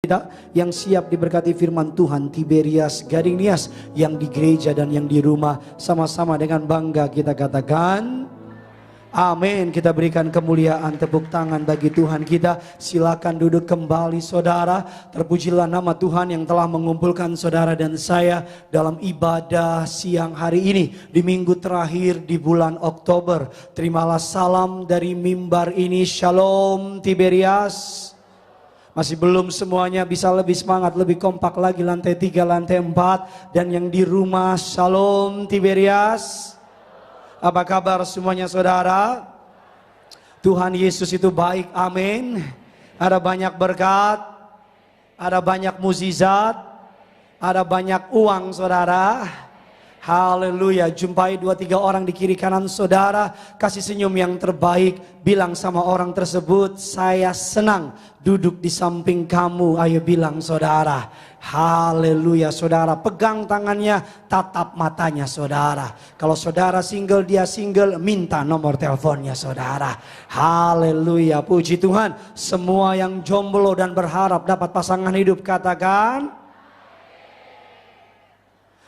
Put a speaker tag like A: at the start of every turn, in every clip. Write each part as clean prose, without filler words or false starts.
A: kita yang siap diberkati firman Tuhan, Tiberias Gading Nias yang di gereja dan yang di rumah, sama-sama dengan bangga kita katakan amin. Kita berikan kemuliaan, tepuk tangan bagi Tuhan kita. Silakan duduk kembali saudara. Terpujilah nama Tuhan yang telah mengumpulkan saudara dan saya dalam ibadah siang hari ini di minggu terakhir di bulan Oktober. Terimalah salam dari mimbar ini. Shalom Tiberias. Masih belum semuanya, bisa lebih semangat, lebih kompak lagi. Lantai 3, lantai 4. Dan yang di rumah, Shalom Tiberias. Apa kabar semuanya saudara? Tuhan Yesus itu baik, amin. Ada banyak berkat, ada banyak mukjizat, ada banyak uang saudara. Haleluya. Jumpai 2-3 orang di kiri kanan saudara. Kasih senyum yang terbaik. Bilang sama orang tersebut, saya senang duduk di samping kamu. Ayo bilang saudara. Haleluya saudara. Pegang tangannya, tatap matanya saudara. Kalau saudara single, dia single, minta nomor teleponnya saudara. Haleluya. Puji Tuhan. Semua yang jomblo dan berharap dapat pasangan hidup, katakan.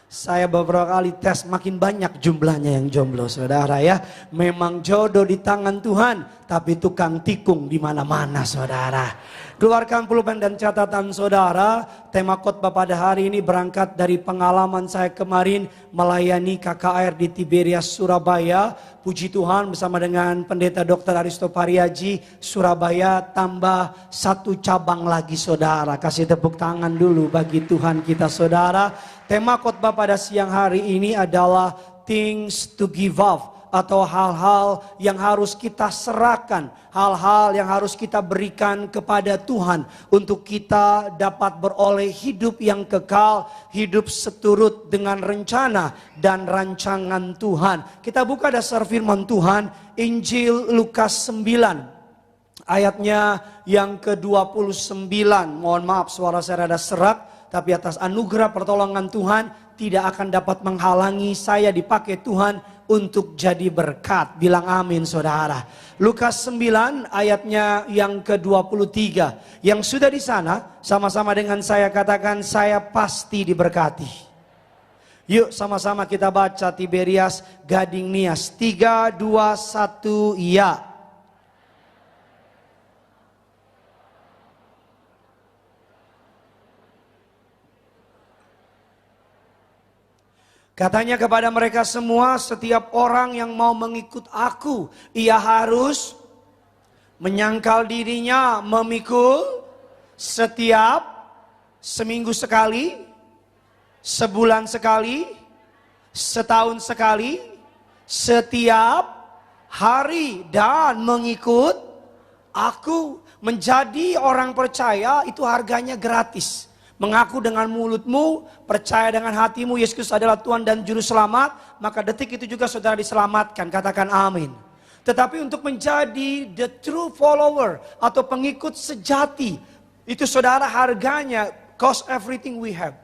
A: Saya beberapa kali tes, makin banyak jumlahnya yang jomblo saudara ya. Memang jodoh di tangan Tuhan, tapi tukang tikung di mana-mana saudara. Keluarkan pulpen dan catatan saudara. Tema khotbah pada hari ini berangkat dari pengalaman saya kemarin melayani KKR di Tiberias Surabaya. Puji Tuhan, bersama dengan Pendeta Dr. Aristo Pariaji Surabaya, tambah 1 cabang lagi saudara. Kasih tepuk tangan dulu bagi Tuhan kita saudara. Tema khotbah pada siang hari ini adalah things to give up, atau hal-hal yang harus kita serahkan, hal-hal yang harus kita berikan kepada Tuhan untuk kita dapat beroleh hidup yang kekal, hidup seturut dengan rencana dan rancangan Tuhan. Kita buka dasar firman Tuhan, Injil Lukas 9 ayatnya yang ke-29. Mohon maaf suara saya rada serak, tapi atas anugerah pertolongan Tuhan tidak akan dapat menghalangi saya dipakai Tuhan untuk jadi berkat. Bilang amin saudara. Lukas 9 ayatnya yang ke-23. Yang sudah di sana sama-sama dengan saya katakan, saya pasti diberkati. Yuk sama-sama kita baca Tiberias Gading Nias. 3, 2, 1 ya. Katanya kepada mereka semua, setiap orang yang mau mengikut aku, ia harus menyangkal dirinya, memikul setiap seminggu sekali, sebulan sekali, setahun sekali, setiap hari, dan mengikut aku. Menjadi orang percaya itu harganya gratis. Mengaku dengan mulutmu, percaya dengan hatimu Yesus Kristus adalah Tuhan dan Juru Selamat, maka detik itu juga saudara diselamatkan. Katakan amin. Tetapi untuk menjadi the true follower atau pengikut sejati, itu saudara harganya cost everything we have.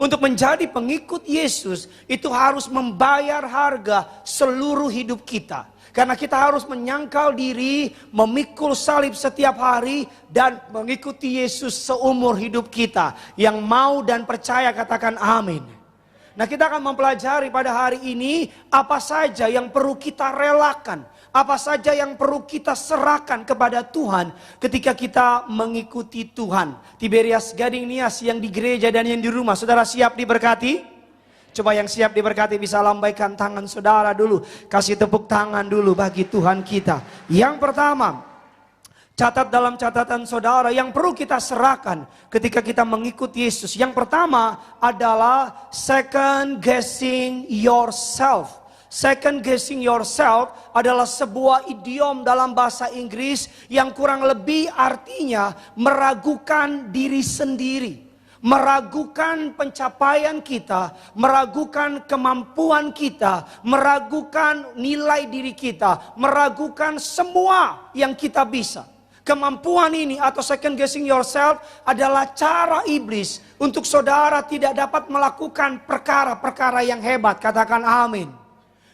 A: Untuk menjadi pengikut Yesus itu harus membayar harga seluruh hidup kita. Karena kita harus menyangkal diri, memikul salib setiap hari, dan mengikuti Yesus seumur hidup kita. Yang mau dan percaya katakan amin. Nah, kita akan mempelajari pada hari ini apa saja yang perlu kita relakan. Apa saja yang perlu kita serahkan kepada Tuhan ketika kita mengikuti Tuhan. Tiberias Gading Nias yang di gereja dan yang di rumah. Saudara siap diberkati? Coba yang siap diberkati bisa lambaikan tangan saudara dulu. Kasih tepuk tangan dulu bagi Tuhan kita. Yang pertama, catat dalam catatan saudara yang perlu kita serahkan ketika kita mengikuti Yesus. Yang pertama adalah second guessing yourself. Second guessing yourself adalah sebuah idiom dalam bahasa Inggris yang kurang lebih artinya meragukan diri sendiri. Meragukan pencapaian kita, meragukan kemampuan kita, meragukan nilai diri kita, meragukan semua yang kita bisa. Kemampuan ini atau second guessing yourself adalah cara iblis untuk saudara tidak dapat melakukan perkara-perkara yang hebat. Katakan amin.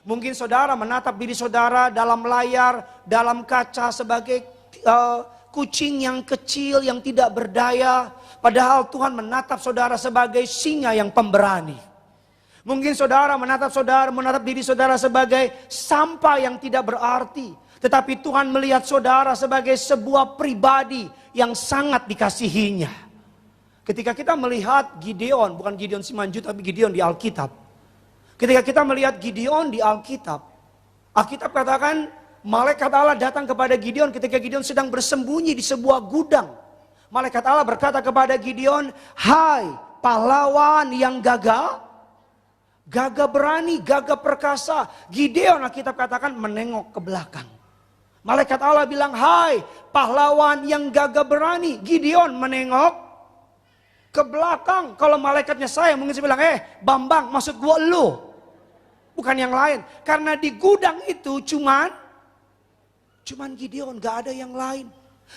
A: Mungkin saudara menatap diri saudara dalam layar, dalam kaca sebagai kucing yang kecil yang tidak berdaya. Padahal Tuhan menatap saudara sebagai singa yang pemberani. Mungkin saudara menatap diri saudara sebagai sampah yang tidak berarti. Tetapi Tuhan melihat saudara sebagai sebuah pribadi yang sangat dikasihinya. Ketika kita melihat Gideon, bukan Gideon Simanjuntak tapi Gideon di Alkitab. Ketika kita melihat Gideon di Alkitab, Alkitab katakan malaikat Allah datang kepada Gideon ketika Gideon sedang bersembunyi di sebuah gudang. Malaikat Allah berkata kepada Gideon, "Hai pahlawan yang gagah berani, gagah perkasa." Gideon, Alkitab katakan, menengok ke belakang. Malaikat Allah bilang, "Hai pahlawan yang gagah berani." Gideon menengok ke belakang. Kalau malaikatnya saya mungkin saya bilang, Bambang, maksud gua lu, bukan yang lain. Karena di gudang itu cuman Gideon, gak ada yang lain.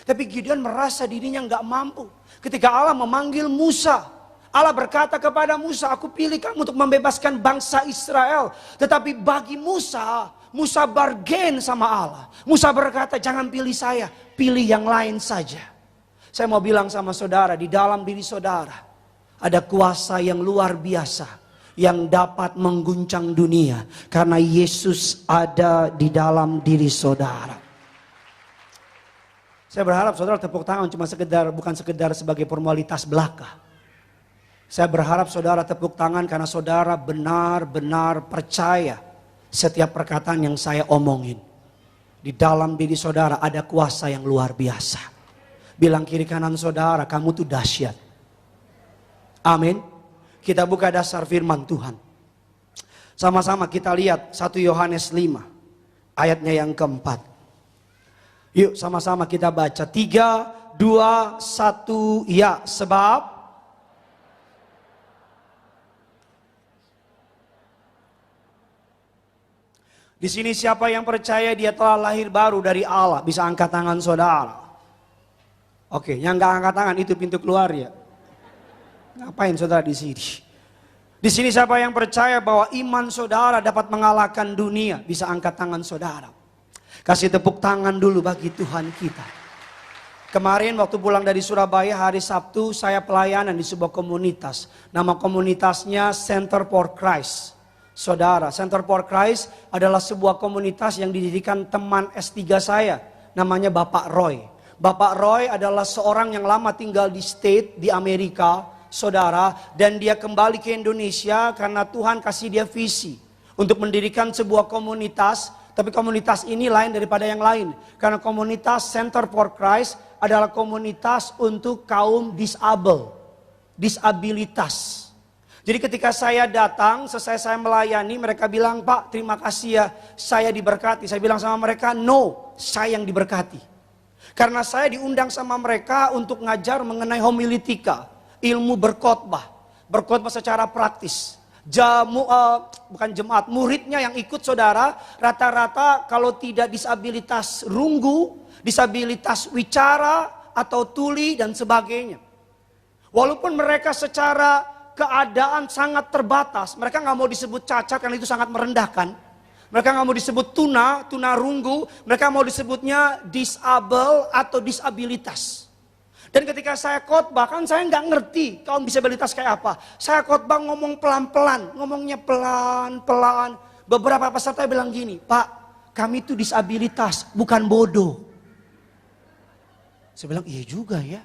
A: Tapi Gideon merasa dirinya gak mampu. Ketika Allah memanggil Musa, Allah berkata kepada Musa, "Aku pilih kamu untuk membebaskan bangsa Israel." Tetapi bagi Musa bargain sama Allah. Musa berkata, "Jangan pilih saya, pilih yang lain saja." Saya mau bilang sama saudara, di dalam diri saudara ada kuasa yang luar biasa yang dapat mengguncang dunia karena Yesus ada di dalam diri saudara. Saya berharap saudara tepuk tangan bukan sekedar sebagai formalitas belaka. Saya berharap saudara tepuk tangan karena saudara benar-benar percaya setiap perkataan yang saya omongin. Di dalam diri saudara ada kuasa yang luar biasa. Bilang kiri kanan saudara, kamu tuh dahsyat. Amin. Kita buka dasar firman Tuhan. Sama-sama kita lihat 1 Yohanes 5 ayatnya yang keempat. Yuk sama-sama kita baca. 3, 2, 1 ya. Sebab di sini siapa yang percaya dia telah lahir baru dari Allah, bisa angkat tangan saudara. Oke, yang gak angkat tangan itu pintu keluar ya. Ngapain saudara di sini? Di sini siapa yang percaya bahwa iman saudara dapat mengalahkan dunia, bisa angkat tangan saudara. Kasih tepuk tangan dulu bagi Tuhan kita. Kemarin waktu pulang dari Surabaya hari Sabtu, saya pelayanan di sebuah komunitas. Nama komunitasnya Center for Christ. Saudara, Center for Christ adalah sebuah komunitas yang didirikan teman S3 saya. Namanya Bapak Roy. Bapak Roy adalah seorang yang lama tinggal di state di Amerika, saudara. Dan dia kembali ke Indonesia karena Tuhan kasih dia visi untuk mendirikan sebuah komunitas. Tapi komunitas ini lain daripada yang lain. Karena komunitas Center for Christ adalah komunitas untuk kaum disabilitas. Jadi ketika saya datang, selesai saya melayani, mereka bilang, "Pak, terima kasih ya, saya diberkati." Saya bilang sama mereka, "No, saya yang diberkati." Karena saya diundang sama mereka untuk ngajar mengenai homiletika, ilmu berkhotbah secara praktis. Bukan jemaat, muridnya yang ikut saudara, rata-rata kalau tidak disabilitas runggu, disabilitas wicara atau tuli dan sebagainya. Walaupun mereka secara keadaan sangat terbatas, mereka nggak mau disebut cacat karena itu sangat merendahkan. Mereka nggak mau disebut tuna runggu, mereka mau disebutnya disable atau disabilitas. Dan ketika saya khotbah, kan saya nggak ngerti kaum disabilitas kayak apa. Saya khotbah ngomong pelan-pelan, ngomongnya pelan-pelan. Beberapa peserta bilang gini, "Pak, kami itu disabilitas, bukan bodoh." Saya bilang, iya juga ya.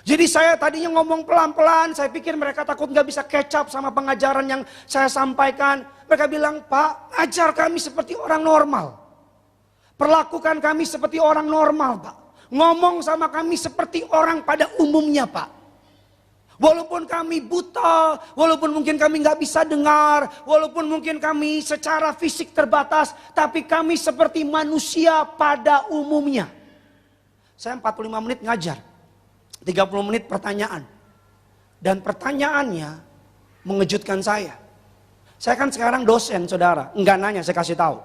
A: Jadi saya tadinya ngomong pelan-pelan, saya pikir mereka takut gak bisa catch up sama pengajaran yang saya sampaikan. Mereka bilang, "Pak, ajar kami seperti orang normal. Perlakukan kami seperti orang normal, Pak. Ngomong sama kami seperti orang pada umumnya, Pak. Walaupun kami buta, walaupun mungkin kami gak bisa dengar, walaupun mungkin kami secara fisik terbatas, tapi kami seperti manusia pada umumnya." Saya 45 menit ngajar. 30 menit pertanyaan. Dan pertanyaannya mengejutkan saya. Saya kan sekarang dosen saudara. Enggak nanya, saya kasih tahu.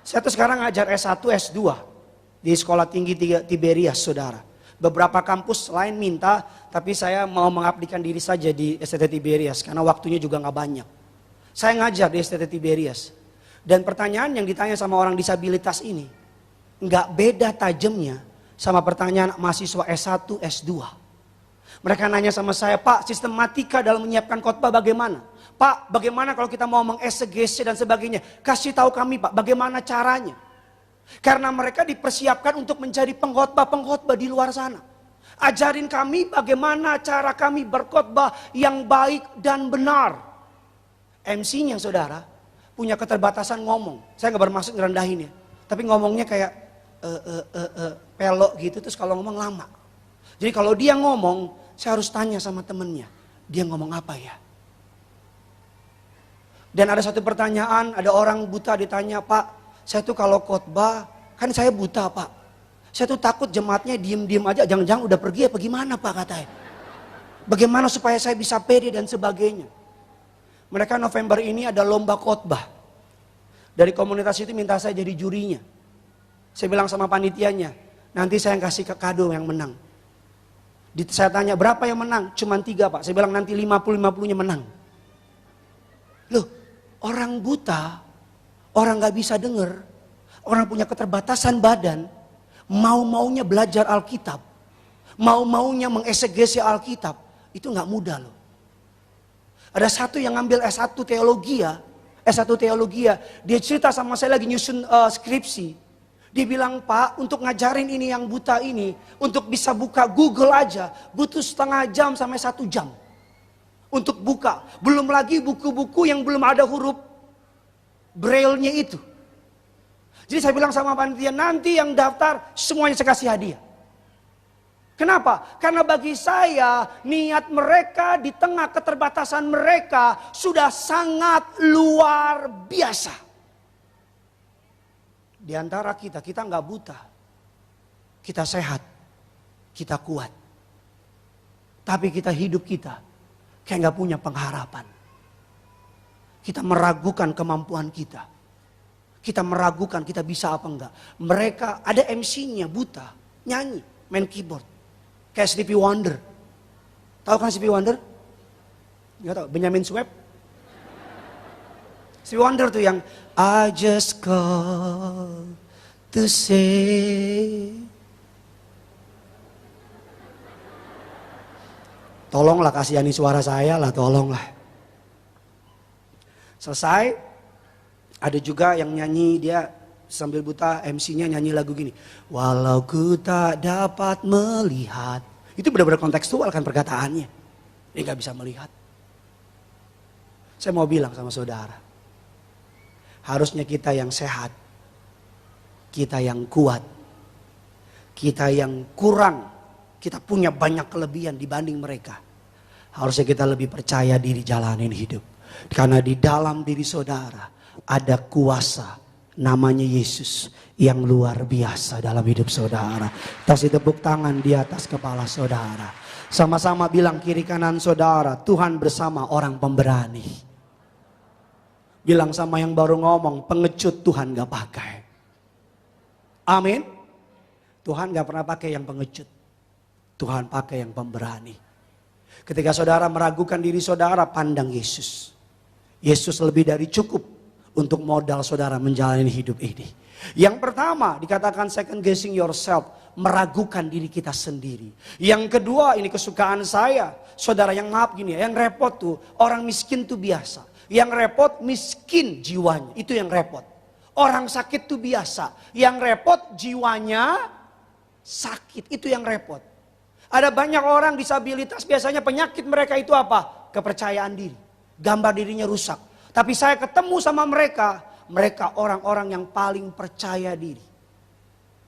A: Saya tuh sekarang ngajar S1, S2. Di Sekolah Tinggi Tiberias saudara. Beberapa kampus lain minta. Tapi saya mau mengabdikan diri saja di STT Tiberias. Karena waktunya juga gak banyak. Saya ngajar di STT Tiberias. Dan pertanyaan yang ditanya sama orang disabilitas ini. Enggak beda tajamnya sama pertanyaan mahasiswa S1, S2. Mereka nanya sama saya, Pak, sistematika dalam menyiapkan khotbah bagaimana? Pak, bagaimana kalau kita mau mengeksegesi dan sebagainya? Kasih tahu kami, Pak, bagaimana caranya? Karena mereka dipersiapkan untuk menjadi pengkhotbah-pengkhotbah di luar sana. Ajarin kami bagaimana cara kami berkhotbah yang baik dan benar. MC-nya saudara punya keterbatasan ngomong. Saya gak bermaksud ngerendahin ya. Tapi ngomongnya kayak pelok gitu, terus kalau ngomong lama. Jadi kalau dia ngomong, saya harus tanya sama temennya, dia ngomong apa ya? Dan ada satu pertanyaan, ada orang buta ditanya, Pak, saya tuh kalau khotbah, kan saya buta Pak. Saya tuh takut jemaatnya diem-diem aja, jangan-jangan udah pergi apa gimana Pak katanya. Bagaimana supaya saya bisa pede dan sebagainya. Mereka November ini ada lomba khotbah. Dari komunitas itu minta saya jadi jurinya. Saya bilang sama panitianya, nanti saya kasih ke kado yang menang. Saya tanya berapa yang menang? Cuman 3 Pak. Saya bilang nanti 50-50-nya menang. Loh, orang buta, orang gak bisa denger, orang punya keterbatasan badan, mau-maunya belajar Alkitab, mau-maunya mengeksegesi Alkitab, itu gak mudah loh. Ada satu yang ngambil S1 teologi, dia cerita sama saya lagi nyusun skripsi. Dia bilang, Pak, untuk ngajarin ini yang buta ini, untuk bisa buka Google aja, butuh setengah jam sampai 1 jam. Untuk buka. Belum lagi buku-buku yang belum ada huruf braille-nya itu. Jadi saya bilang sama panitia, nanti yang daftar semuanya saya kasih hadiah. Kenapa? Karena bagi saya, niat mereka di tengah keterbatasan mereka sudah sangat luar biasa. Di antara kita nggak buta. Kita sehat. Kita kuat. Tapi kita hidup kita kayak nggak punya pengharapan. Kita meragukan kemampuan kita. Kita meragukan kita bisa apa enggak. Mereka ada MC-nya buta. Nyanyi, main keyboard. Kayak Stevie Wonder. Tahu kan Stevie Wonder? Nggak tahu, Benjamin Sueb. Stevie Wonder tuh yang I just call to say. Tolonglah kasihani suara saya lah, tolonglah. Selesai, ada juga yang nyanyi dia sambil buta, MC-nya nyanyi lagu gini. Walau ku tak dapat melihat. Itu benar-benar kontekstual kan perkataannya. Dia gak bisa melihat. Saya mau bilang sama saudara. Harusnya kita yang sehat, kita yang kuat, kita yang kurang, kita punya banyak kelebihan dibanding mereka. Harusnya kita lebih percaya diri jalanin hidup. Karena di dalam diri saudara ada kuasa namanya Yesus yang luar biasa dalam hidup saudara. Kasih tepuk tangan di atas kepala saudara. Sama-sama bilang kiri kanan saudara, Tuhan bersama orang pemberani. Bilang sama yang baru ngomong, pengecut Tuhan gak pakai. Amin. Tuhan gak pernah pakai yang pengecut. Tuhan pakai yang pemberani. Ketika saudara meragukan diri saudara, pandang Yesus. Yesus lebih dari cukup untuk modal saudara menjalani hidup ini. Yang pertama dikatakan second guessing yourself. Meragukan diri kita sendiri. Yang kedua, ini kesukaan saya. Saudara yang maaf gini ya, yang repot tuh orang miskin tuh biasa. Yang repot miskin jiwanya, itu yang repot. Orang sakit tuh biasa. Yang repot jiwanya sakit, itu yang repot. Ada banyak orang disabilitas, biasanya penyakit mereka itu apa? Kepercayaan diri. Gambar dirinya rusak. Tapi saya ketemu sama mereka orang-orang yang paling percaya diri.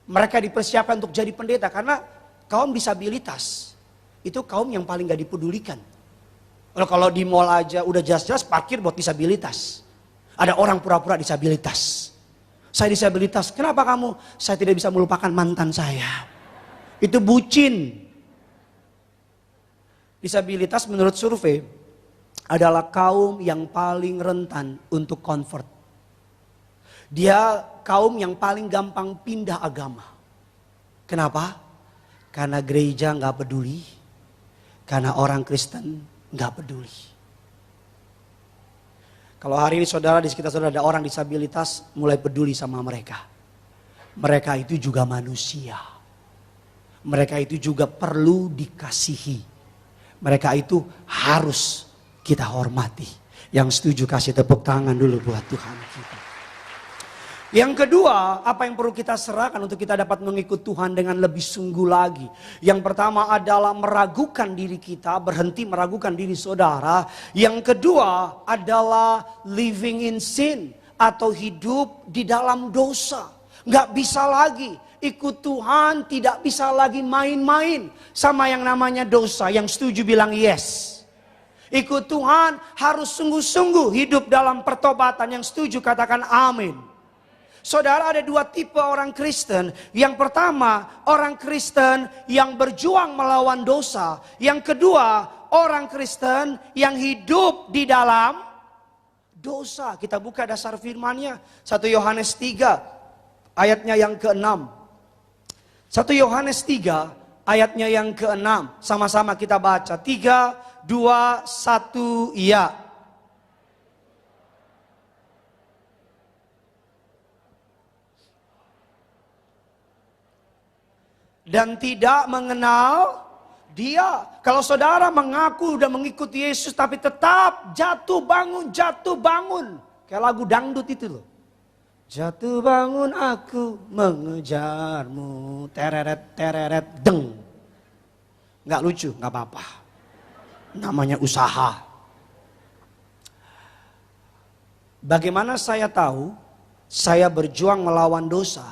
A: Mereka dipersiapkan untuk jadi pendeta karena kaum disabilitas itu kaum yang paling gak dipedulikan. Kalau di mall aja udah jelas-jelas parkir buat disabilitas. Ada orang pura-pura disabilitas. Saya disabilitas, kenapa kamu? Saya tidak bisa melupakan mantan saya. Itu bucin. Disabilitas menurut survei adalah kaum yang paling rentan untuk convert. Dia kaum yang paling gampang pindah agama. Kenapa? Karena gereja gak peduli. Karena orang Kristen gak peduli. Kalau hari ini saudara di sekitar saudara ada orang disabilitas, mulai peduli sama mereka. Mereka itu juga manusia. mereka itu juga perlu dikasihi. Mereka itu harus kita hormati. Yang setuju kasih tepuk tangan dulu buat Tuhan kita. Yang kedua, apa yang perlu kita serahkan untuk kita dapat mengikut Tuhan dengan lebih sungguh lagi. Yang pertama adalah meragukan diri kita, berhenti meragukan diri saudara. Yang kedua adalah living in sin atau hidup di dalam dosa. Nggak bisa lagi ikut Tuhan, tidak bisa lagi main-main sama yang namanya dosa. Yang setuju bilang yes. Ikut Tuhan harus sungguh-sungguh hidup dalam pertobatan. Yang setuju katakan amin. Saudara, ada dua tipe orang Kristen. Yang pertama, orang Kristen yang berjuang melawan dosa. Yang kedua, orang Kristen yang hidup di dalam dosa. Kita buka dasar firman-Nya. 1 Yohanes 3 ayatnya yang ke-6. 1 Yohanes 3 ayatnya yang ke-6. Sama-sama kita baca. 3, 2, 1, ya. Dan tidak mengenal dia. Kalau saudara mengaku udah mengikuti Yesus tapi tetap jatuh bangun. Kayak lagu dangdut itu loh. Jatuh bangun aku mengejarmu. Tereret tereret deng. Nggak lucu, nggak apa-apa. Namanya usaha. Bagaimana saya tahu saya berjuang melawan dosa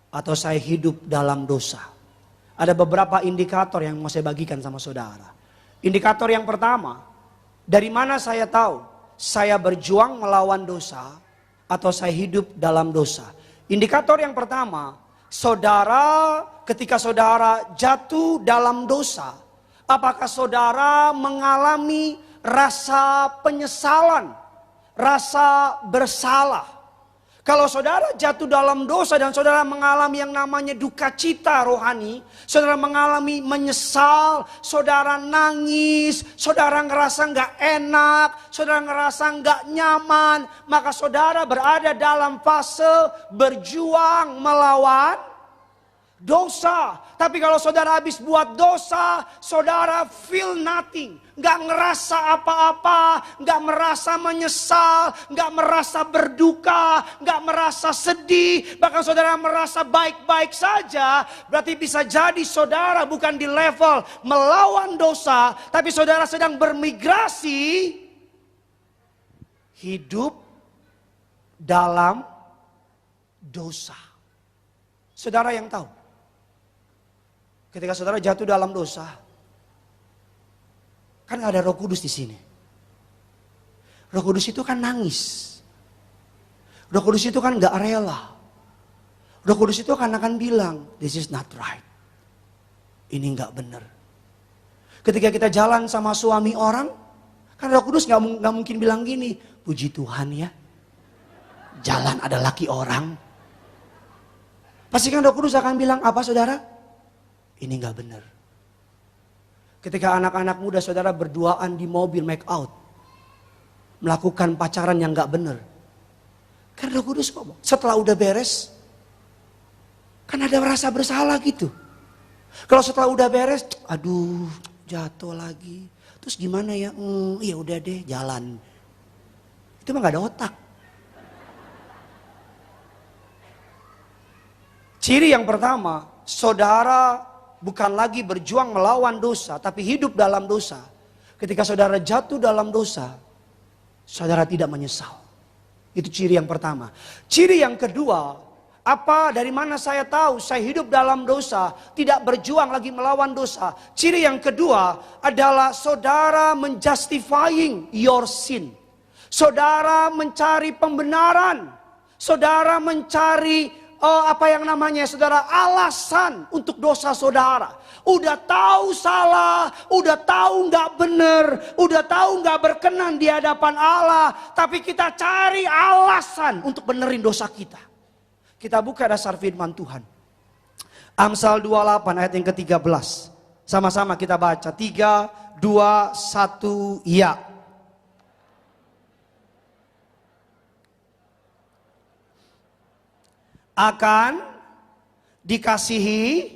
A: atau saya hidup dalam dosa? Ada beberapa indikator yang mau saya bagikan sama saudara. Indikator yang pertama, dari mana saya tahu saya berjuang melawan dosa atau saya hidup dalam dosa? Indikator yang pertama, saudara ketika saudara jatuh dalam dosa, apakah saudara mengalami rasa penyesalan, rasa bersalah? Kalau saudara jatuh dalam dosa dan saudara mengalami yang namanya duka cita rohani, saudara mengalami menyesal, saudara nangis, saudara ngerasa nggak enak, saudara ngerasa nggak nyaman, maka saudara berada dalam fase berjuang melawan dosa. Tapi kalau saudara habis buat dosa, saudara feel nothing. Gak ngerasa apa-apa, gak merasa menyesal, gak merasa berduka, gak merasa sedih. Bahkan saudara merasa baik-baik saja. Berarti bisa jadi saudara bukan di level melawan dosa, tapi saudara sedang bermigrasi hidup dalam dosa. Saudara yang tahu, ketika saudara jatuh dalam dosa, kan ada Roh Kudus di sini. Roh Kudus itu kan nangis. Roh Kudus itu kan gak rela. Roh Kudus itu kan akan bilang, this is not right. Ini gak benar. Ketika kita jalan sama suami orang, kan Roh Kudus gak mungkin bilang gini, puji Tuhan ya, jalan ada laki orang. Pasti kan Roh Kudus akan bilang apa saudara? Ini gak benar. Ketika anak-anak muda saudara berduaan di mobil make out, melakukan pacaran yang gak benar, kan Roh Kudus ngomong, setelah udah beres, kan ada rasa bersalah gitu. Kalau setelah udah beres, aduh jatuh lagi, terus gimana ya? Ya udah deh jalan. Itu mah gak ada otak. Ciri yang pertama, saudara bukan lagi berjuang melawan dosa, tapi hidup dalam dosa. Ketika saudara jatuh dalam dosa, saudara tidak menyesal. Itu ciri yang pertama. Ciri yang kedua, apa dari mana saya tahu saya hidup dalam dosa, tidak berjuang lagi melawan dosa? Ciri yang kedua adalah saudara menjustifying your sin. Saudara mencari pembenaran. Saudara mencari saudara, alasan untuk dosa saudara. Udah tahu salah, udah tahu nggak bener, udah tahu nggak berkenan di hadapan Allah, tapi kita cari alasan untuk benerin dosa kita. Kita buka dasar firman Tuhan. Amsal 28 ayat yang ke-13. Sama-sama kita baca. 3, 2, 1, ya. Akan dikasihi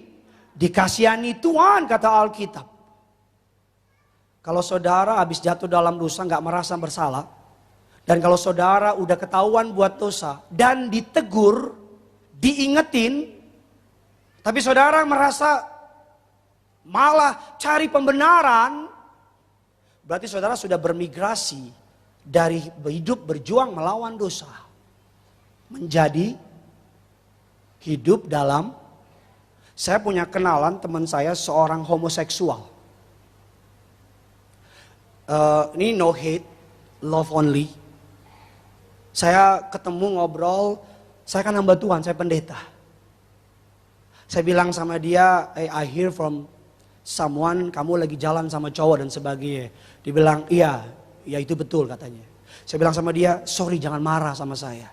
A: Dikasihani Tuhan kata Alkitab. Kalau saudara habis jatuh dalam dosa gak merasa bersalah. Dan kalau saudara udah ketahuan buat dosa dan ditegur, diingetin. Tapi saudara merasa malah cari pembenaran. Berarti saudara sudah bermigrasi dari hidup berjuang melawan dosa. Menjadi hidup dalam. Saya punya kenalan teman saya seorang homoseksual. Ini no hate, love only. Saya ketemu ngobrol, saya kan hamba Tuhan, saya pendeta. Saya bilang sama dia, hey, I hear from someone, kamu lagi jalan sama cowok dan sebagainya. Dia bilang, iya, ya itu betul katanya. Saya bilang sama dia, sorry jangan marah sama saya.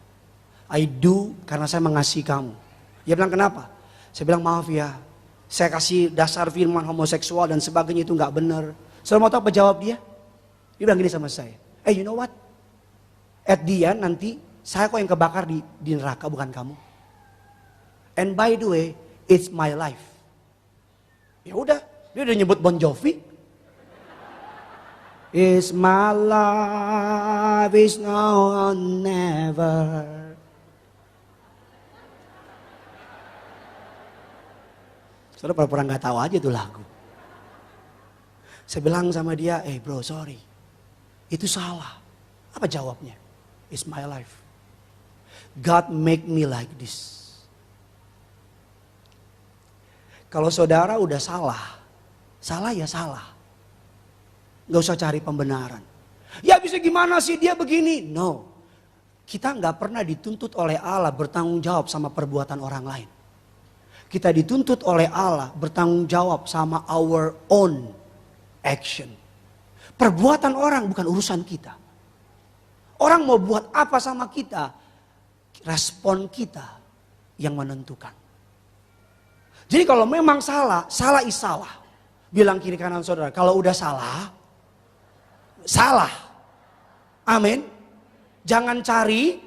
A: I do karena saya mengasihi kamu. Dia bilang kenapa? Saya bilang maaf ya, saya kasih dasar firman homoseksual dan sebagainya itu gak benar. Saudara mau tahu apa jawab dia? Dia bilang gini sama saya, hey you know what? At the end nanti saya kok yang kebakar di neraka bukan kamu. And by the way, it's my life. Ya udah, dia udah nyebut Bon Jovi. It's my life, it's now or never. Saudara pura-pura gak tahu aja tuh lagu. Saya bilang sama dia, bro sorry. Itu salah. Apa jawabnya? It's my life. God make me like this. Kalau saudara udah salah, salah ya salah. Gak usah cari pembenaran. Ya bisa gimana sih dia begini? No. Kita gak pernah dituntut oleh Allah bertanggung jawab sama perbuatan orang lain. Kita dituntut oleh Allah bertanggung jawab sama our own action. Perbuatan orang bukan urusan kita. Orang mau buat apa sama kita, respon kita yang menentukan. Jadi kalau memang salah, salah is salah. Bilang kiri kanan saudara, kalau udah salah, salah. Amin. Jangan cari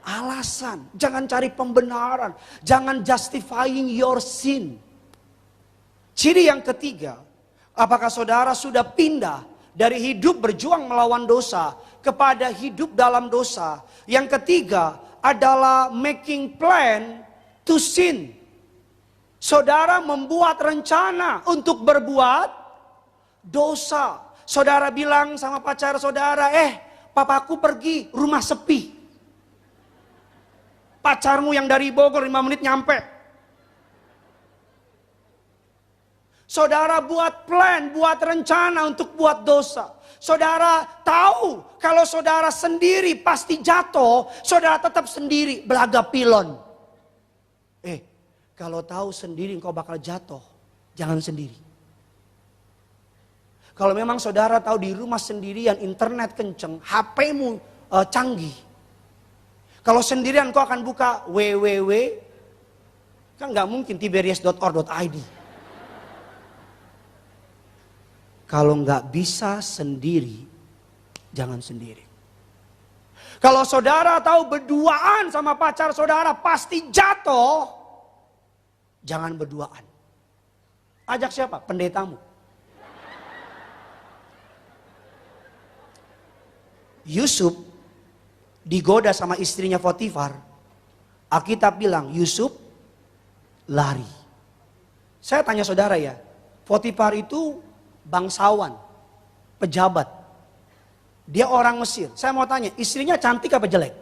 A: alasan, jangan cari pembenaran, jangan justifying your sin. Ciri yang ketiga, apakah saudara sudah pindah dari hidup berjuang melawan dosa kepada hidup dalam dosa? Yang ketiga adalah making plan to sin. Saudara membuat rencana untuk berbuat dosa. Saudara bilang sama pacar saudara, papaku pergi, rumah sepi. Pacarmu yang dari Bogor 5 menit nyampe. Saudara buat plan, buat rencana untuk buat dosa. Saudara tahu kalau saudara sendiri pasti jatuh, saudara tetap sendiri belaga pilon. Kalau tahu sendiri engkau bakal jatuh, jangan sendiri. Kalau memang saudara tahu di rumah sendirian, internet kenceng, HP-mu canggih. Kalau sendirian kau akan buka www, kan nggak mungkin tiberias.or.id. Kalau nggak bisa sendiri, jangan sendiri. Kalau saudara tahu berduaan sama pacar saudara pasti jatuh, jangan berduaan. Ajak siapa? Pendetamu. Yusuf digoda sama istrinya Potifar. Alkitab bilang Yusuf lari. Saya tanya saudara ya, Potifar itu bangsawan, pejabat. Dia orang Mesir. Saya mau tanya, istrinya cantik apa jelek?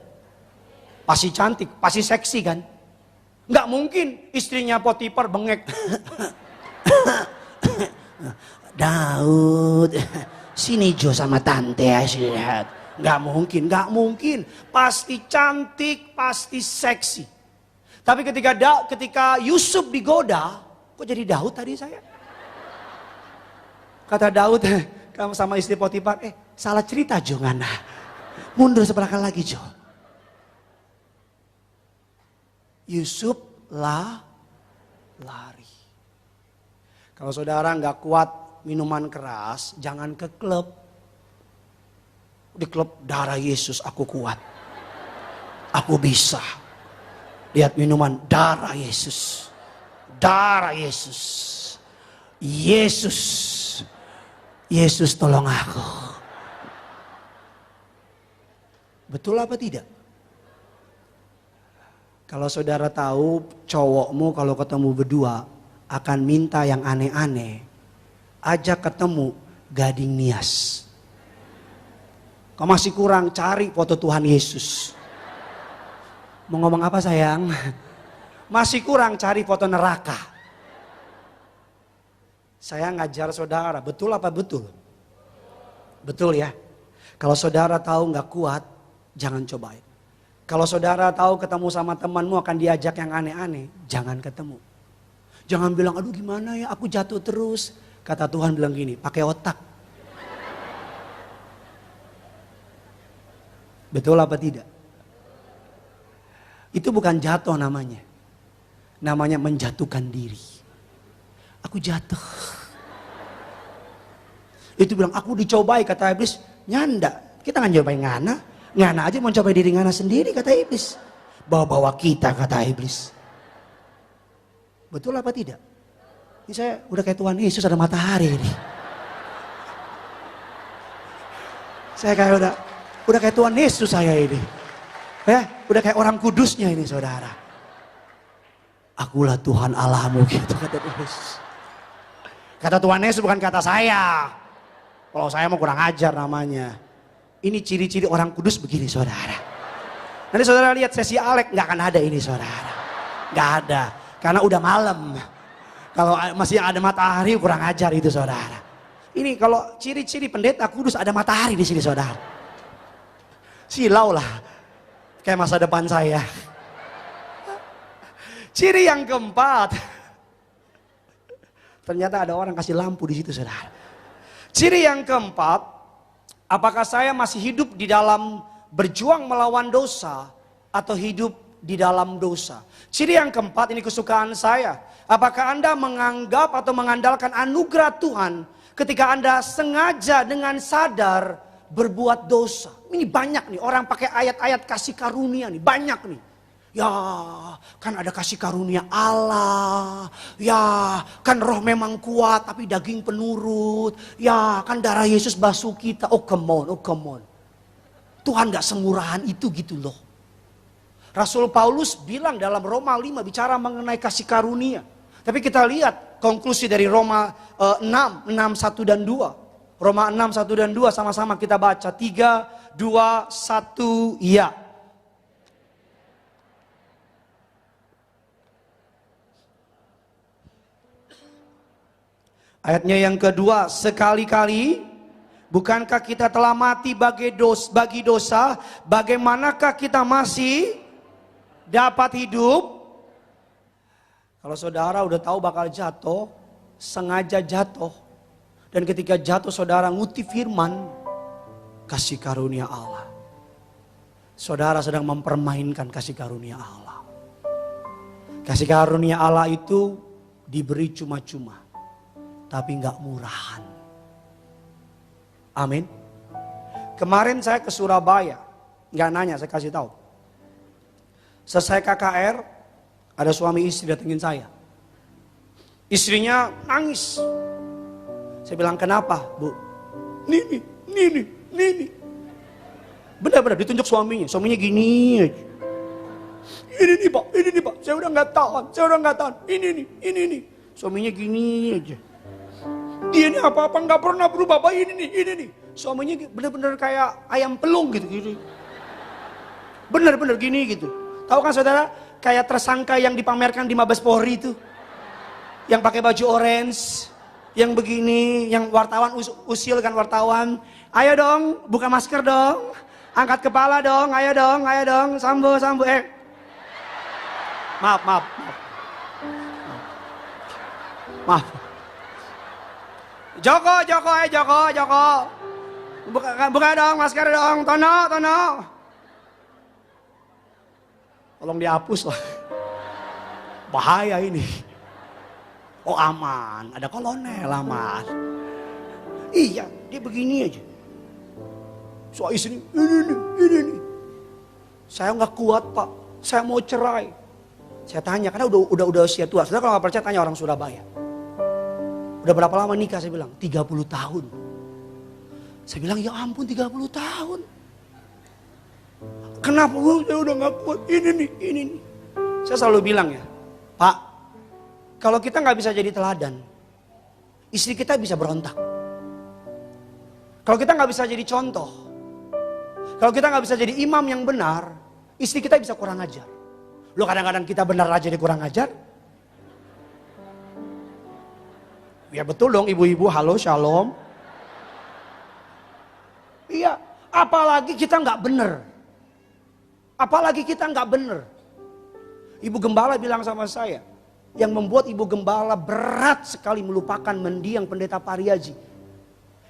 A: Pasti cantik, pasti seksi kan? Nggak mungkin istrinya Potifar bengek. Daud, sini Jo sama tante ya, sini lihat. Nggak mungkin. Pasti cantik, pasti seksi. Tapi ketika Yusuf digoda, kok jadi Daud tadi saya? Kata Daud, kamu sama istri Potifar, salah cerita Jo ngana. Mundur seberapa lagi Jo. Yusuf lari. Kalau saudara nggak kuat minuman keras, jangan ke klub. Di klub darah Yesus aku kuat. Aku bisa. Lihat minuman darah Yesus. Darah Yesus. Yesus. Yesus tolong aku. Betul apa tidak? Kalau saudara tahu cowokmu kalau ketemu berdua akan minta yang aneh-aneh, ajak ketemu Gading Nias. Kau masih kurang, cari foto Tuhan Yesus. Mau ngomong apa sayang? Masih kurang, cari foto neraka. Saya ngajar saudara, betul apa betul? Betul ya. Kalau saudara tahu nggak kuat, jangan cobain. Kalau saudara tahu ketemu sama temanmu akan diajak yang aneh-aneh, jangan ketemu. Jangan bilang, aduh gimana ya aku jatuh terus. Kata Tuhan bilang gini, pakai otak. Betul apa tidak? Itu bukan jatuh namanya. Namanya menjatuhkan diri. Aku jatuh. Itu bilang, aku dicobai kata iblis. Nyanda, kita nggak nyobain ngana. Ngana aja mau coba diri ngana sendiri kata iblis. Bawa-bawa kita kata iblis. Betul apa tidak? Ini saya udah kayak Tuhan Yesus ada matahari ini. Saya kayak udah kayak Tuhan Yesus saya ini. Ya, udah kayak orang kudusnya ini saudara. Akulah Tuhan Allahmu gitu kata Tuhan Yesus. Kata Tuhan Yesus bukan kata saya. Kalau saya mau kurang ajar namanya. Ini ciri-ciri orang kudus begini saudara. Nanti saudara lihat sesi Alek nggak akan ada ini saudara. Nggak ada. Karena udah malam. Kalau masih ada matahari kurang ajar itu saudara. Ini kalau ciri-ciri pendeta kudus ada matahari di sini saudara. Silau lah. Kayak masa depan saya. Ciri yang keempat. Ternyata ada orang kasih lampu di situ saudara. Ciri yang keempat. Apakah saya masih hidup di dalam berjuang melawan dosa. Atau hidup di dalam dosa. Ciri yang keempat ini kesukaan saya. Apakah Anda menganggap atau mengandalkan anugerah Tuhan. Ketika Anda sengaja dengan sadar berbuat dosa. Ini banyak nih orang pakai ayat-ayat kasih karunia nih. Banyak nih. Ya kan ada kasih karunia Allah. Ya kan roh memang kuat tapi daging penurut. Ya kan darah Yesus basuh kita. Oh come on, oh come on. Tuhan gak semurahan itu gitu loh. Rasul Paulus bilang dalam Roma 5 bicara mengenai kasih karunia. Tapi kita lihat konklusi dari Roma 6, 1 dan 2. Roma 6, 1 dan 2 sama-sama kita baca. 3, 2, 1, ya. Ayatnya yang kedua, sekali-kali bukankah kita telah mati bagi dosa, bagaimanakah kita masih dapat hidup? Kalau saudara udah tahu bakal jatuh, sengaja jatuh. Dan ketika jatuh saudara ngutip firman, kasih karunia Allah. Saudara sedang mempermainkan kasih karunia Allah. Kasih karunia Allah itu diberi cuma-cuma. Tapi gak murahan. Amin. Kemarin saya ke Surabaya. Gak nanya, saya kasih tahu. Selesai KKR, ada suami istri datengin saya. Istrinya nangis. Saya bilang, kenapa bu? Nini. Benar-benar ditunjuk suaminya. Suaminya gini aja. Ini nih pak. Saya udah gak tahan. Ini nih. Suaminya gini aja. Dia ini apa-apa gak pernah berubah. Pak ini nih. Suaminya benar-benar kayak ayam pelung gitu. Benar-benar gini gitu. Tahu kan saudara? Kayak tersangka yang dipamerkan di Mabes Polri itu. Yang pakai baju orange. Yang begini. Yang wartawan usil kan wartawan. Ayo dong buka masker dong. Angkat kepala dong. Ayo dong. Sambo. Maaf. Joko. Buka dong masker dong. Tono. Tolong dihapus lah. Bahaya ini. Oh aman. Ada kolonel aman. Iya dia begini aja. Soal istri ini. Saya gak kuat pak. Saya mau cerai. Saya tanya, karena udah usia tua. Saudara kalau nggak percaya tanya orang Surabaya. Udah berapa lama nikah? Saya bilang 30 tahun. Saya bilang ya ampun 30 tahun. Kenapa saya udah gak kuat? Ini nih. Saya selalu bilang ya, Pak, kalau kita gak bisa jadi teladan, istri kita bisa berontak. Kalau kita gak bisa jadi contoh, kalau kita gak bisa jadi imam yang benar, istri kita bisa kurang ajar. Loh kadang-kadang kita benar aja dia kurang ajar. Ya betul dong ibu-ibu, halo shalom. Iya, apalagi kita gak benar. Apalagi kita nggak benar. Ibu gembala bilang sama saya, yang membuat ibu gembala berat sekali melupakan mendiang pendeta Pariaji.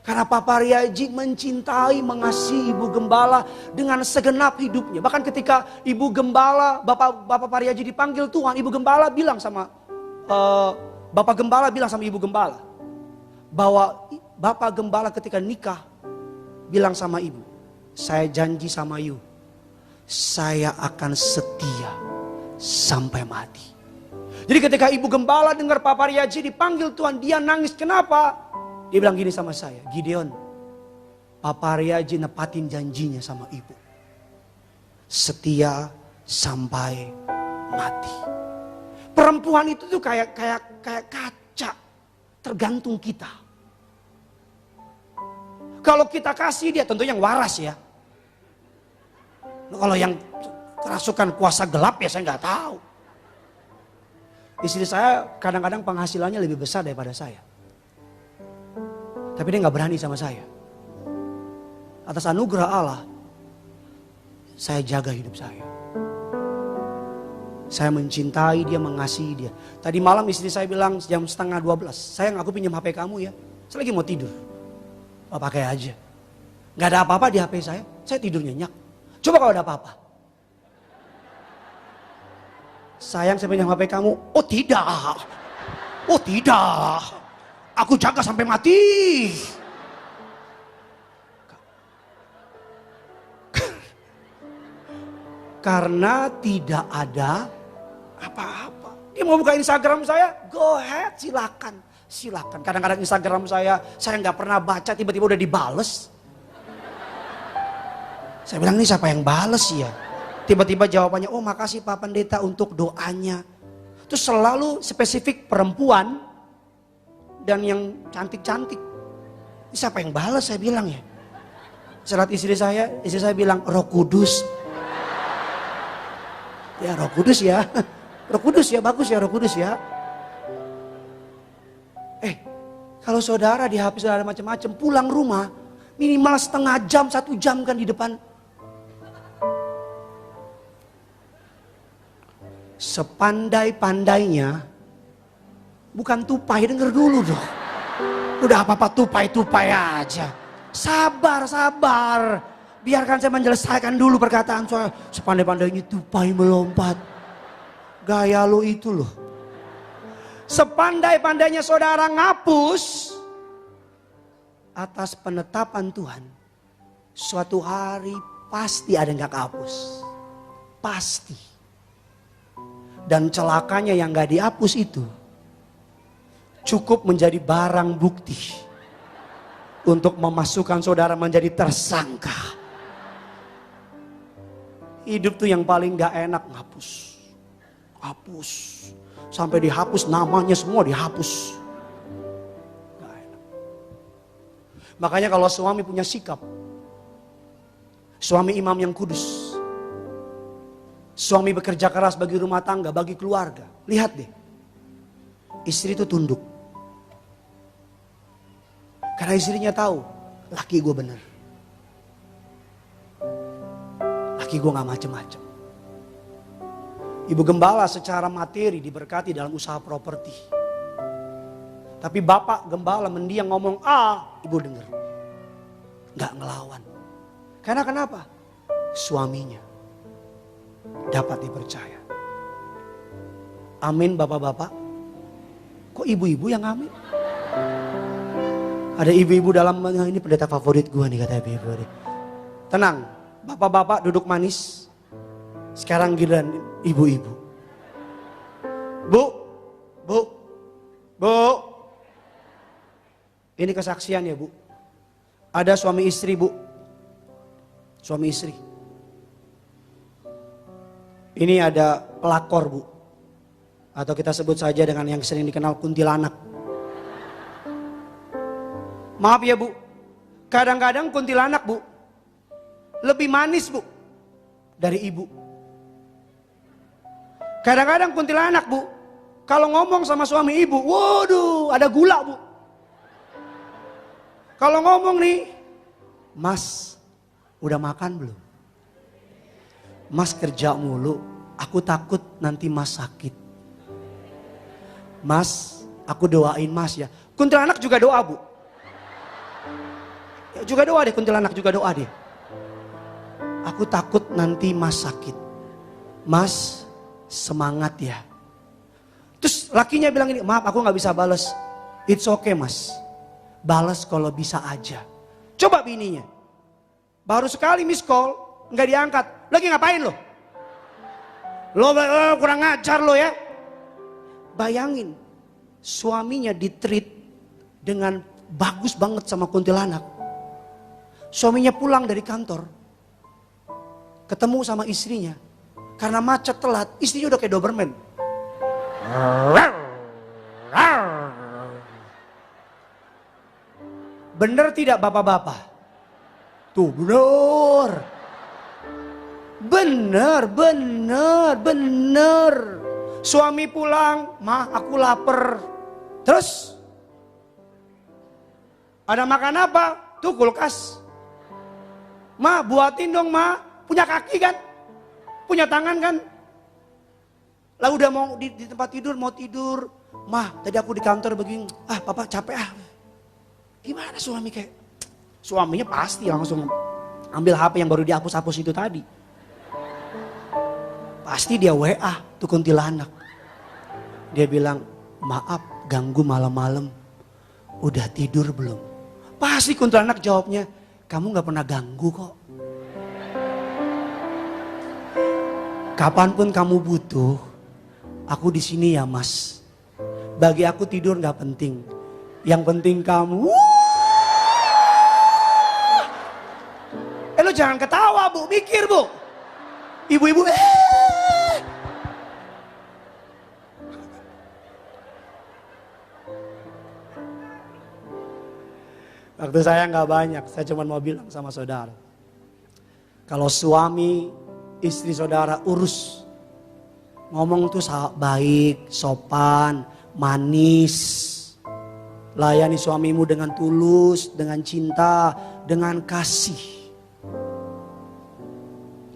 A: Karena Pak Pariaji mencintai, mengasihi ibu gembala dengan segenap hidupnya. Bahkan ketika ibu gembala, Bapak Pariaji dipanggil Tuhan, ibu gembala bilang sama Bapak gembala bilang sama ibu gembala bahwa Bapak gembala ketika nikah bilang sama ibu, saya janji sama you, saya akan setia sampai mati. Jadi ketika ibu gembala dengar Pak Pariaji dipanggil Tuhan, dia nangis. Kenapa? Dia bilang gini sama saya, Gideon, Pak Pariaji nepatin janjinya sama ibu. Setia sampai mati. Perempuan itu tuh kayak kaca, tergantung kita. Kalau kita kasih dia tentu yang waras ya. Kalau yang kerasukan kuasa gelap ya saya nggak tahu. Istri saya kadang-kadang penghasilannya lebih besar daripada saya. Tapi dia nggak berani sama saya. Atas anugerah Allah, saya jaga hidup saya. Saya mencintai dia, mengasihi dia. Tadi malam istri saya bilang jam 11:30, sayang aku pinjam HP kamu ya. Saya lagi mau tidur. Oh, pakai aja. Nggak ada apa-apa di HP saya tidur nyenyak. Coba kalau ada apa-apa. Sayang saya pinjam HP kamu. Oh tidak. Oh tidak. Aku jaga sampai mati. Karena tidak ada apa-apa. Dia mau buka Instagram saya, go ahead, silakan. Silakan. Kadang-kadang Instagram saya nggak pernah baca, tiba-tiba udah dibales. Saya bilang ini siapa yang bales ya? Tiba-tiba jawabannya, oh makasih Pak Pendeta untuk doanya. Terus selalu spesifik perempuan dan yang cantik-cantik. Ini siapa yang bales saya bilang ya? Serat istri saya bilang Roh Kudus. Ya Roh Kudus ya. Roh Kudus ya, bagus ya Roh Kudus ya. Kalau saudara di HP saudara macam-macam, pulang rumah minimal setengah jam, 1 jam kan di depan. Sepandai-pandainya, bukan tupai, denger dulu dong. Udah apa-apa tupai-tupai aja. Sabar. Biarkan saya menyelesaikan dulu perkataan saya. Sepandai-pandainya tupai melompat. Gaya lo itu loh. Sepandai-pandainya saudara ngapus, atas penetapan Tuhan, suatu hari pasti ada yang gak kehapus. Pasti. Dan celakanya yang gak dihapus itu cukup menjadi barang bukti untuk memasukkan saudara menjadi tersangka. Hidup tuh yang paling gak enak ngapus. Hapus. Sampai dihapus namanya semua dihapus. Gak enak. Makanya kalau suami punya sikap, suami imam yang kudus, suami bekerja keras bagi rumah tangga, bagi keluarga, lihat deh, istri itu tunduk. Karena istrinya tahu, laki gue bener. Laki gue gak macem-macem. Ibu gembala secara materi diberkati dalam usaha properti. Tapi bapak gembala mendiang ngomong ibu denger. Gak ngelawan. Karena kenapa? Suaminya dapat dipercaya. Amin bapak-bapak. Kok ibu-ibu yang amin? Ada ibu-ibu dalam, ini pendeta favorit gue nih kata ibu-ibu. Tenang, bapak-bapak duduk manis. Sekarang giliran ibu-ibu. Bu, bu, bu. Ini kesaksian ya bu. Ada suami istri bu. Suami istri. Ini ada pelakor bu. Atau kita sebut saja dengan yang sering dikenal kuntilanak. Maaf ya bu. Kadang-kadang kuntilanak bu. Lebih manis bu. Dari ibu. Kadang-kadang kuntilanak bu. Kalau ngomong sama suami ibu. Waduh ada gula bu. Kalau ngomong nih. Mas udah makan belum? Mas kerja mulu. Aku takut nanti mas sakit. Mas aku doain mas ya. Kuntilanak juga doa bu. Ya, juga doa deh kuntilanak juga doa deh. Aku takut nanti mas sakit. Mas semangat ya. Terus lakinya bilang ini, maaf aku gak bisa bales. It's okay mas. Bales kalau bisa aja. Coba bininya. Baru sekali miss call, gak diangkat. Lagi ngapain lo? Lo kurang ngajar lo ya. Bayangin, suaminya ditreat dengan bagus banget sama kuntilanak. Suaminya pulang dari kantor. Ketemu sama istrinya. Karena macet telat, istrinya udah kayak Doberman. Bener tidak bapak-bapak? Tuh bener. Bener. Suami pulang, ma aku lapar. Terus? Ada makan apa? Tuh kulkas. Ma buatin dong ma. Punya kaki kan? Punya tangan kan? Lah udah mau di tempat tidur, mau tidur. Ma tadi aku di kantor begini. Ah papa capek ah. Gimana suami kayak? Suaminya pasti langsung ambil HP yang baru dihapus-hapus itu tadi. Pasti dia WA tuh kuntilanak. Dia bilang, maaf ganggu malam-malam. Udah tidur belum? Pasti kuntilanak jawabnya, kamu gak pernah ganggu kok. Kapanpun kamu butuh, aku di sini ya mas. Bagi aku tidur gak penting. Yang penting kamu. Lo jangan ketawa bu, mikir bu. Ibu-ibu Waktu saya nggak banyak, saya cuma mau bilang sama saudara. Kalau suami, istri saudara urus. Ngomong tuh baik, sopan, manis. Layani suamimu dengan tulus, dengan cinta, dengan kasih.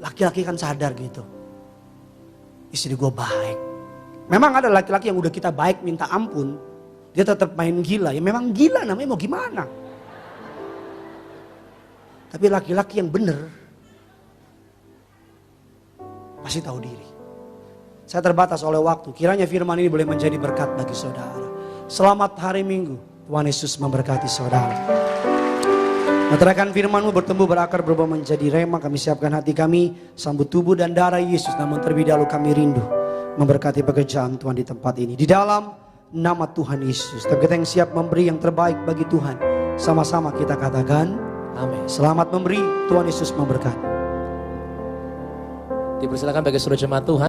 A: Laki-laki kan sadar gitu. Istri gue baik. Memang ada laki-laki yang udah kita baik minta ampun. Dia tetap main gila. Ya memang gila namanya mau gimana. Tapi laki-laki yang benar pasti tahu diri. Saya terbatas oleh waktu. Kiranya firman ini boleh menjadi berkat bagi saudara. Selamat hari Minggu. Tuhan Yesus memberkati saudara. Meteraikan firman-Mu bertumbuh berakar berubah menjadi rema. Kami siapkan hati kami sambut tubuh dan darah Yesus. Namun terlebih dahulu kami rindu memberkati pekerjaan Tuhan di tempat ini. Di dalam nama Tuhan Yesus. Tapi kita yang siap memberi yang terbaik bagi Tuhan. Sama-sama kita katakan amin. Selamat memberi, Tuhan Yesus memberkati.
B: Dipersilakan bagi seluruh jemaat Tuhan.